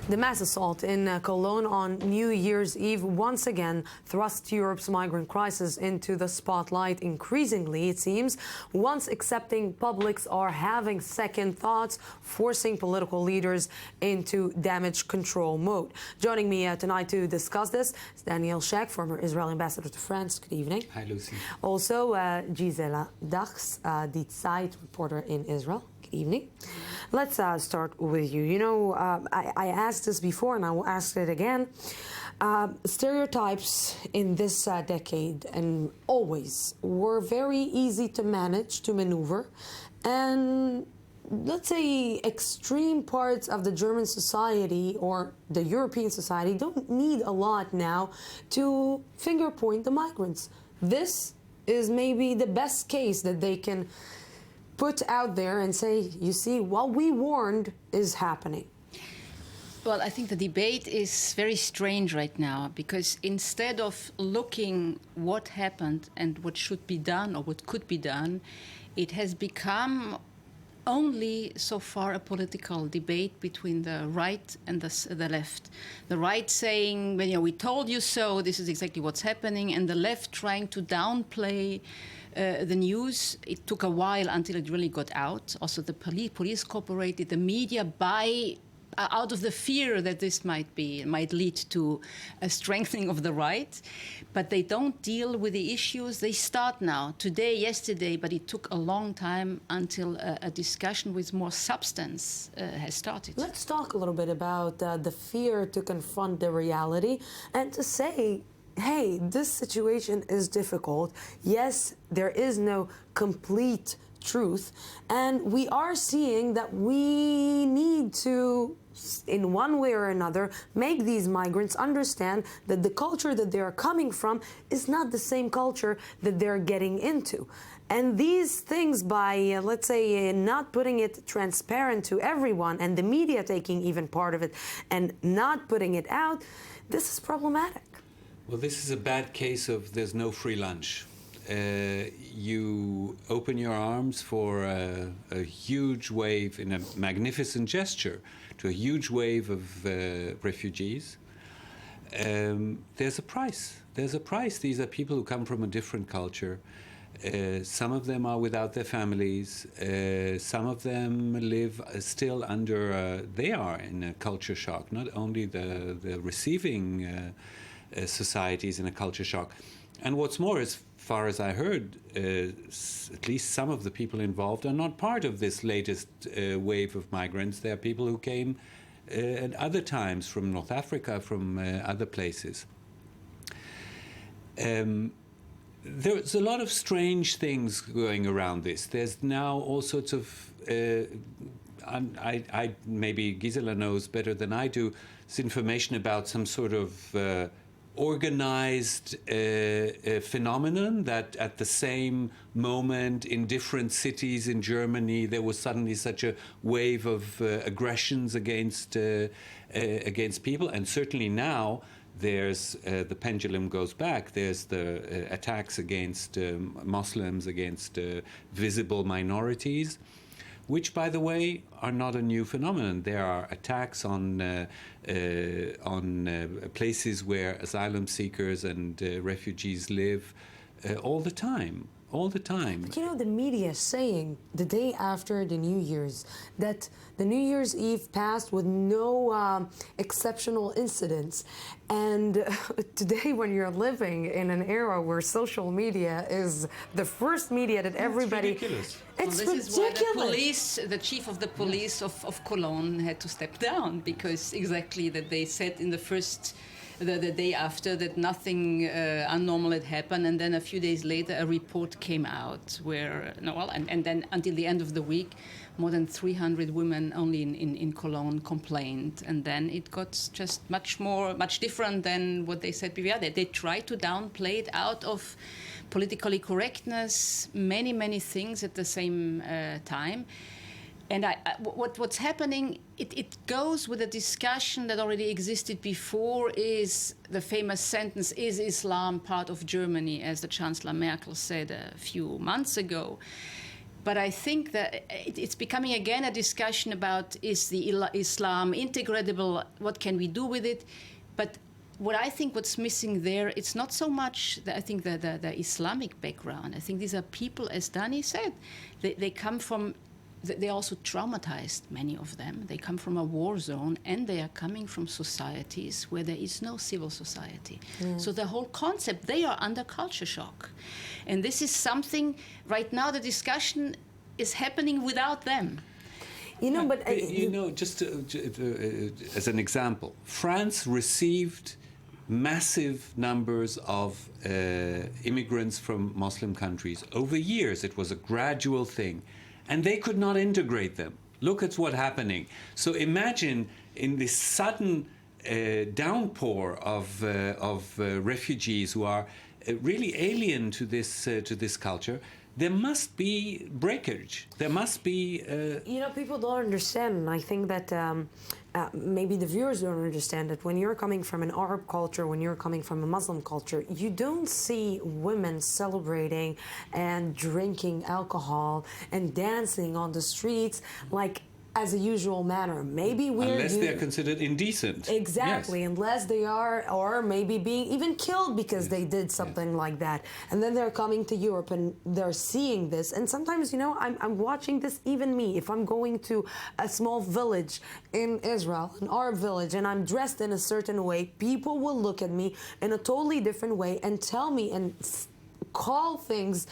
The mass assault in Cologne on New Year's Eve once again thrust Europe's migrant crisis into the spotlight. Increasingly, it seems, once accepting publics are having second thoughts, forcing political leaders into damage control mode. Joining me tonight to discuss this is Daniel Shek, former Israeli ambassador to France. Good evening. Hi, Lucy. Also, Gisela Dachs, the Zeit reporter in Israel. Good evening. Let's start with you. You know, I asked this before and I will ask it again. Stereotypes in this decade and always were very easy to manage, to maneuver. And let's say extreme parts of the German society or the European society don't need a lot now to finger point the migrants. This is maybe the best case that they can put out there and say, you see, what we warned is happening. Well, I think the debate is very strange right now because instead of looking what happened and what should be done or what could be done, it has become only so far a political debate between the right and the left. The right saying, well, you know, we told you so, this is exactly what's happening, and the left trying to downplay the news. It took a while until it really got out. Also, the police cooperated, the media, out of the fear that this might lead to a strengthening of the right. But they don't deal with the issues. They start now, today, yesterday, but it took a long time until a discussion with more substance has started. Let's talk a little bit about the fear to confront the reality and to say, hey, this situation is difficult. Yes, there is no complete truth. And we are seeing that we need to, in one way or another, make these migrants understand that the culture that they are coming from is not the same culture that they're getting into. And these things, by, let's say, not putting it transparent to everyone and the media taking even part of it and not putting it out, this is problematic. Well, this is a bad case of there's no free lunch. You open your arms for a huge wave, in a magnificent gesture, to a huge wave of refugees. There's a price. There's a price. These are people who come from a different culture. Some of them are without their families. Some of them live still under, they are in a culture shock, not only the receiving societies in a culture shock. And what's more, as far as I heard, at least some of the people involved are not part of this latest wave of migrants. They are people who came at other times from North Africa, from other places. There's a lot of strange things going around this. There's now all sorts of, maybe Gisela knows better than I do, this information about some sort of organized phenomenon that at the same moment in different cities in Germany there was suddenly such a wave of aggressions against people, and certainly now there's the pendulum goes back. There's the attacks against Muslims, against visible minorities, which, by the way, are not a new phenomenon. There are attacks on places where asylum seekers and refugees live all the time. All the time. But you know, the media is saying the day after the New Year's that the New Year's Eve passed with no exceptional incidents. And today, when you're living in an era where social media is the first media that everybody... It's ridiculous. It's well, this ridiculous. is why the chief of the police of Cologne had to step down, because exactly that they said in the day after that nothing unnormal had happened, and then a few days later a report came out where, and then until the end of the week, more than 300 women only in Cologne complained, and then it got just much different than what they said before. They tried to downplay it out of politically correctness, many things at the same time. And what's happening, it goes with a discussion that already existed before, is the famous sentence, is Islam part of Germany, as the Chancellor Merkel said a few months ago. But I think that it's becoming again a discussion about, is the Islam integratable? What can we do with it? But what I think what's missing there, it's not so much, I think, the Islamic background. I think these are people, as Dani said, they come from, they're also traumatized, many of them. They come from a war zone, and they are coming from societies where there is no civil society. Yeah. So the whole concept, they are under culture shock. And this is something, right now the discussion is happening without them. You know, but... just as an example, France received massive numbers of immigrants from Muslim countries. Over years, it was a gradual thing. And they could not integrate them. Look at what's happening. So imagine in this sudden downpour of refugees who are really alien to this culture, there must be breakage. There must be... You know, people don't understand, and I think that maybe the viewers don't understand that when you're coming from an Arab culture, when you're coming from a Muslim culture, you don't see women celebrating and drinking alcohol and dancing on the streets like as a usual manner. Maybe unless they're considered indecent. Exactly, yes. Unless they are, or maybe being even killed because they did something like that. And then they're coming to Europe and they're seeing this. And sometimes, you know, I'm watching this, even me, if I'm going to a small village in Israel, an Arab village, and I'm dressed in a certain way, people will look at me in a totally different way and tell me and call things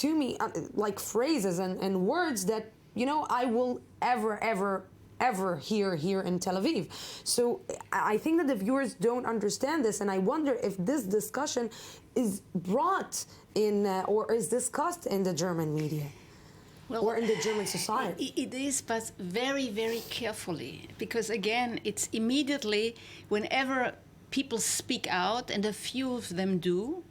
to me, like phrases and words that, you know, I will ever hear here in Tel Aviv. So I think that the viewers don't understand this, and I wonder if this discussion is brought in or is discussed in the German media. Well, or in the German society. It is, but very, very carefully. Because again, it's immediately, whenever people speak out, and a few of them do,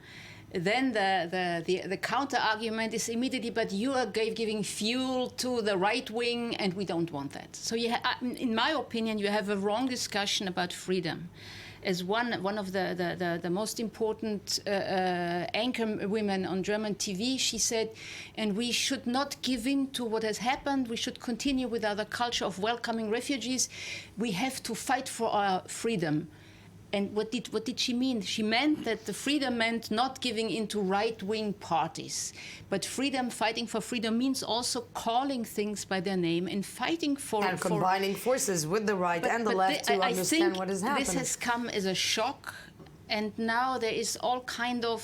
then the counter argument is immediately, but you are giving fuel to the right wing, and we don't want that. So in my opinion, you have a wrong discussion about freedom. As one of the most important anchor women on German TV, she said, and we should not give in to what has happened. We should continue with our culture of welcoming refugees. We have to fight for our freedom. And what did she mean? She meant that the freedom meant not giving into right-wing parties. But freedom, fighting for freedom, means also calling things by their name and fighting for... And combining forces with the right and the left to understand what is happening. This has come as a shock. And now there is all kind of,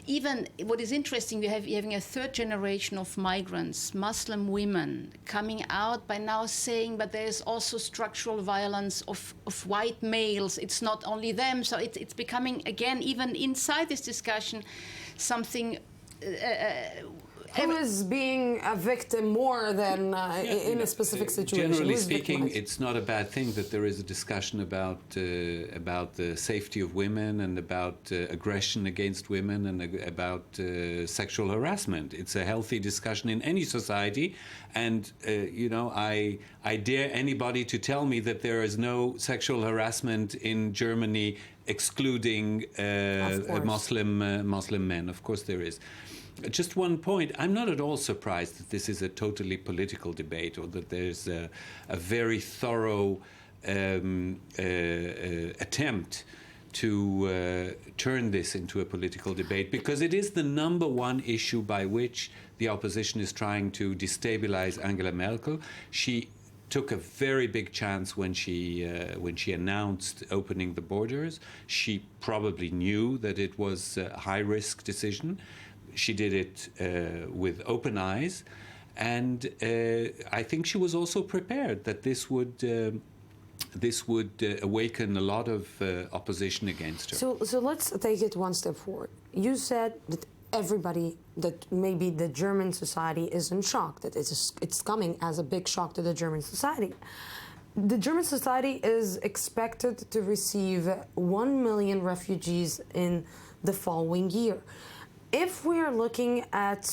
even what is interesting, you're having a third generation of migrants, Muslim women, coming out by now saying, but there is also structural violence of white males. It's not only them. So it's becoming, again, even inside this discussion, something... who is being a victim more than in a specific situation? Generally speaking, it's not a bad thing that there is a discussion about the safety of women and about aggression against women and about sexual harassment. It's a healthy discussion in any society, and you know, I dare anybody to tell me that there is no sexual harassment in Germany, excluding Muslim men. Of course, there is. Just one point, I'm not at all surprised that this is a totally political debate or that there's a very thorough attempt to turn this into a political debate, because it is the number one issue by which the opposition is trying to destabilize Angela Merkel. She took a very big chance when she announced opening the borders. She probably knew that it was a high-risk decision. She did it with open eyes, and I think she was also prepared that this would awaken a lot of opposition against her. So let's take it one step forward. You said that everybody, that maybe the German society is in shock, that it's coming as a big shock to the German society. The German society is expected to receive 1 million refugees in the following year. If we are looking at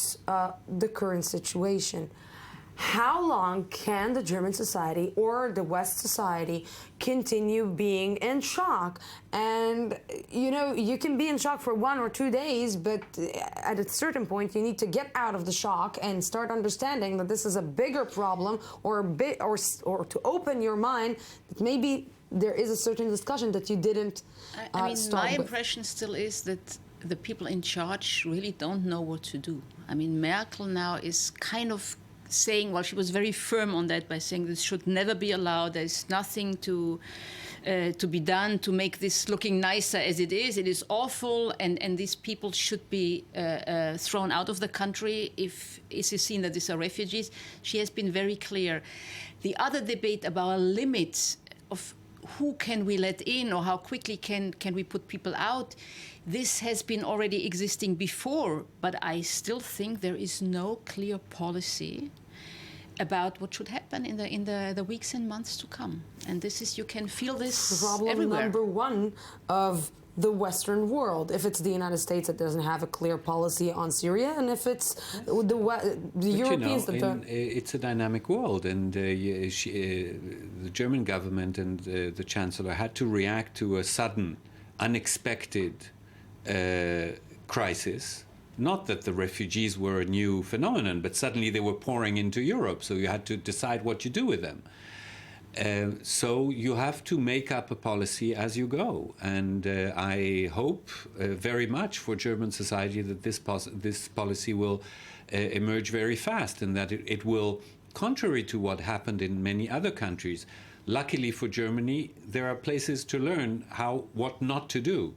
the current situation, how long can the German society or the West society continue being in shock? And, you know, you can be in shock for 1 or 2 days, but at a certain point you need to get out of the shock and start understanding that this is a bigger problem, or to open your mind that maybe there is a certain discussion that you didn't I mean, start my with. impression still is that the people in charge really don't know what to do. I mean, Merkel now is kind of saying, well, she was very firm on that by saying this should never be allowed. There's nothing to be done to make this looking nicer as it is. It is awful, and these people should be thrown out of the country if it is seen that these are refugees. She has been very clear. The other debate about limits of who can we let in or how quickly can we put people out, this has been already existing before, but I still think there is no clear policy about what should happen in the weeks and months to come. And this is, you can feel this problem everywhere. number one of the Western world. If it's the United States that doesn't have a clear policy on Syria, and if it's the Europeans that don't. It's a dynamic world, and the German government and the Chancellor had to react to a sudden, unexpected crisis. Not that the refugees were a new phenomenon, but suddenly they were pouring into Europe, so you had to decide what you do with them. So you have to make up a policy as you go, and I hope very much for German society that this policy will emerge very fast, and that it will, contrary to what happened in many other countries, luckily for Germany, there are places to learn what not to do,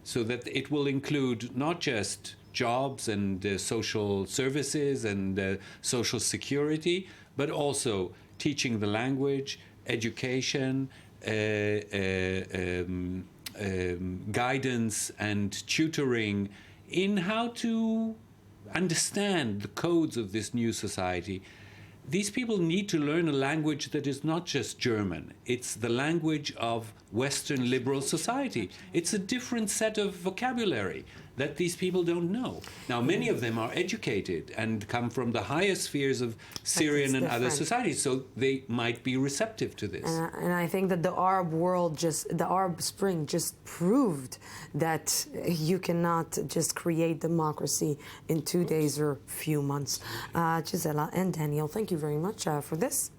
so that it will include not just jobs and social services and social security, but also teaching the language, education, guidance and tutoring in how to understand the codes of this new society. These people need to learn a language that is not just German. It's the language of Western liberal society. It's a different set of vocabulary that these people don't know. Now, many of them are educated and come from the higher spheres of Syrian and other societies, so they might be receptive to this. And I think that the Arab Spring just proved that you cannot just create democracy in 2 days or few months. Gisela and Daniel, thank you very much for this.